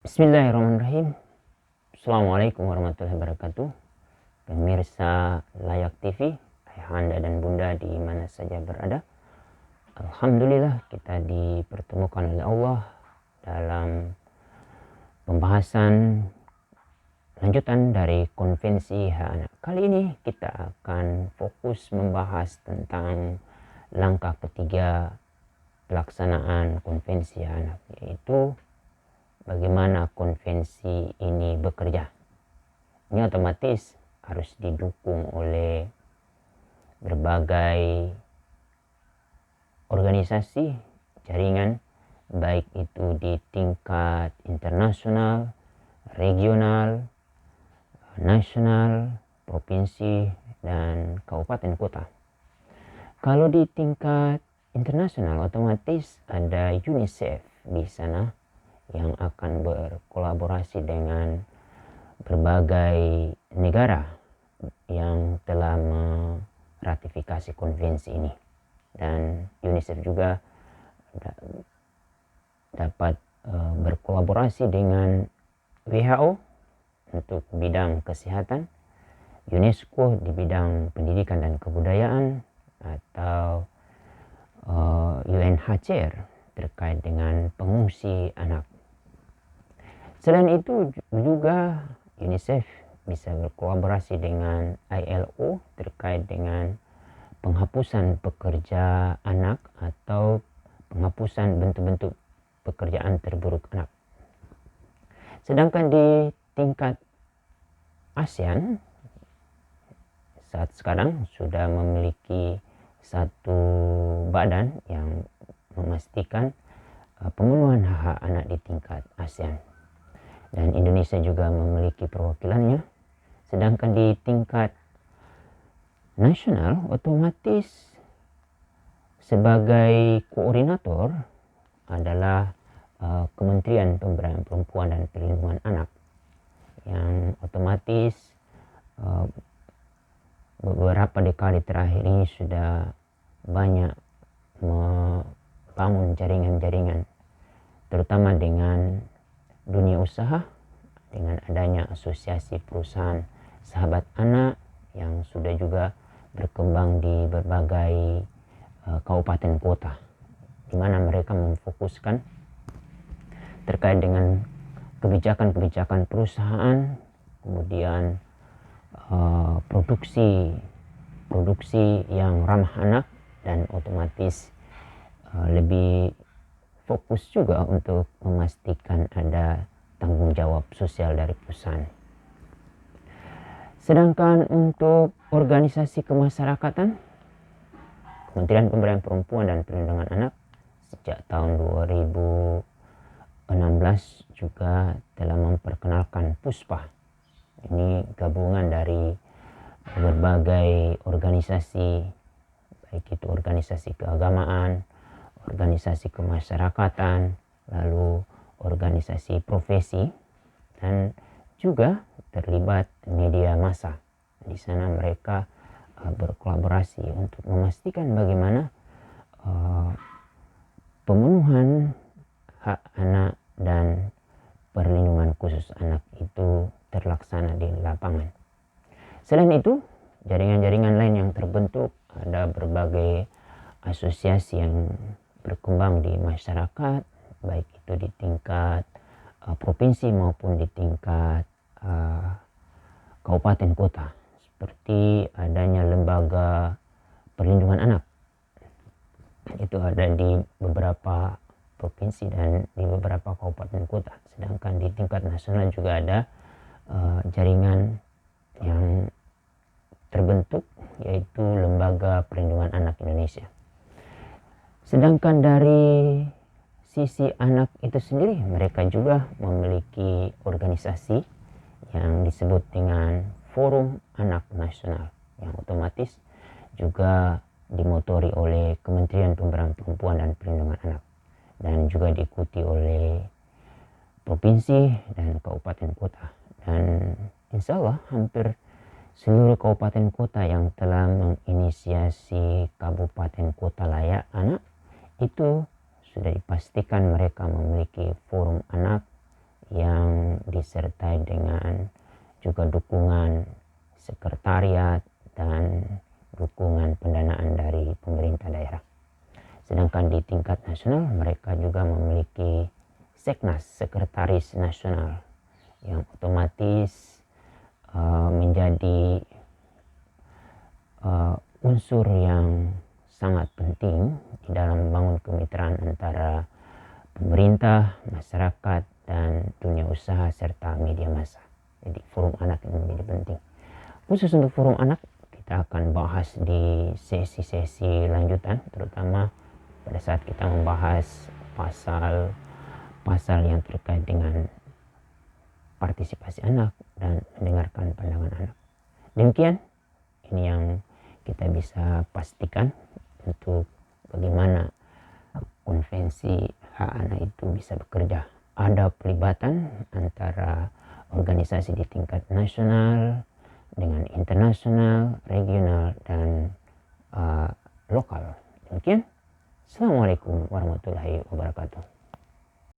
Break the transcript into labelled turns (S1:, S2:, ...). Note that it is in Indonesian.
S1: Bismillahirrahmanirrahim. Assalamualaikum warahmatullahi wabarakatuh. Pemirsa Layak TV, ayahanda dan bunda di mana saja berada. Alhamdulillah kita dipertemukan oleh Allah dalam pembahasan lanjutan dari Konvensi Hak Anak. Kali ini kita akan fokus membahas tentang langkah ketiga pelaksanaan Konvensi Hak Anak, yaitu bagaimana konvensi ini bekerja. Ini otomatis harus didukung oleh berbagai organisasi, jaringan, baik itu di tingkat internasional, regional, nasional, provinsi, dan kabupaten kota. Kalau di tingkat internasional, otomatis ada UNICEF di sana yang akan berkolaborasi dengan berbagai negara yang telah meratifikasi konvensi ini, dan UNICEF juga dapat berkolaborasi dengan WHO untuk bidang kesehatan, UNESCO di bidang pendidikan dan kebudayaan, atau UNHCR terkait dengan pengungsi anak. Selain itu juga UNICEF bisa berkolaborasi dengan ILO terkait dengan penghapusan pekerja anak atau penghapusan bentuk-bentuk pekerjaan terburuk anak. Sedangkan di tingkat ASEAN saat sekarang sudah memiliki satu badan yang memastikan pemenuhan hak anak di tingkat ASEAN. Dan Indonesia juga memiliki perwakilannya. Sedangkan di tingkat nasional, otomatis sebagai koordinator adalah Kementerian Pemberdayaan Perempuan dan Perlindungan Anak, yang otomatis beberapa dekade terakhir ini sudah banyak membangun jaringan-jaringan, terutama dengan dunia usaha, dengan adanya asosiasi perusahaan sahabat anak yang sudah juga berkembang di berbagai kabupaten kota, di mana mereka memfokuskan terkait dengan kebijakan-kebijakan perusahaan, kemudian produksi yang ramah anak, dan otomatis lebih fokus juga untuk memastikan ada tanggung jawab sosial dari perusahaan. Sedangkan untuk organisasi kemasyarakatan, Kementerian Pemberdayaan Perempuan dan Perlindungan Anak sejak tahun 2016 juga telah memperkenalkan PUSPA. Ini gabungan dari berbagai organisasi, baik itu organisasi keagamaan, organisasi kemasyarakatan, lalu organisasi profesi, dan juga terlibat media massa. Di sana mereka berkolaborasi untuk memastikan bagaimana pemenuhan hak anak dan perlindungan khusus anak itu terlaksana di lapangan. Selain itu, jaringan-jaringan lain yang terbentuk, ada berbagai asosiasi yang berkembang di masyarakat, baik itu di tingkat provinsi maupun di tingkat kabupaten kota, seperti adanya lembaga perlindungan anak. Itu ada di beberapa provinsi dan di beberapa kabupaten kota. Sedangkan di tingkat nasional juga ada jaringan yang terbentuk, yaitu Lembaga Perlindungan Anak Indonesia. Sedangkan dari sisi anak itu sendiri, mereka juga memiliki organisasi yang disebut dengan Forum Anak Nasional, yang otomatis juga dimotori oleh Kementerian Pemberdayaan Perempuan dan Perlindungan Anak, dan juga diikuti oleh provinsi dan kabupaten kota. Dan insya Allah hampir seluruh kabupaten kota yang telah menginisiasi kabupaten kota layak anak itu sudah dipastikan mereka memiliki forum anak yang disertai dengan juga dukungan sekretariat dan dukungan pendanaan dari pemerintah daerah. Sedangkan di tingkat nasional mereka juga memiliki Seknas, Sekretaris Nasional, yang otomatis menjadi unsur yang sangat penting di dalam membangun kemitraan antara pemerintah, masyarakat, dan dunia usaha serta media massa. Jadi forum anak ini menjadi penting. Khusus untuk forum anak kita akan bahas di sesi-sesi lanjutan, terutama pada saat kita membahas pasal yang terkait dengan partisipasi anak dan mendengarkan pandangan anak. Demikian ini yang kita bisa pastikan untuk bagaimana konvensi hak anak itu bisa bekerja. Ada pelibatan antara organisasi di tingkat nasional dengan internasional, regional, dan lokal. Demikian. Assalamualaikum warahmatullahi wabarakatuh.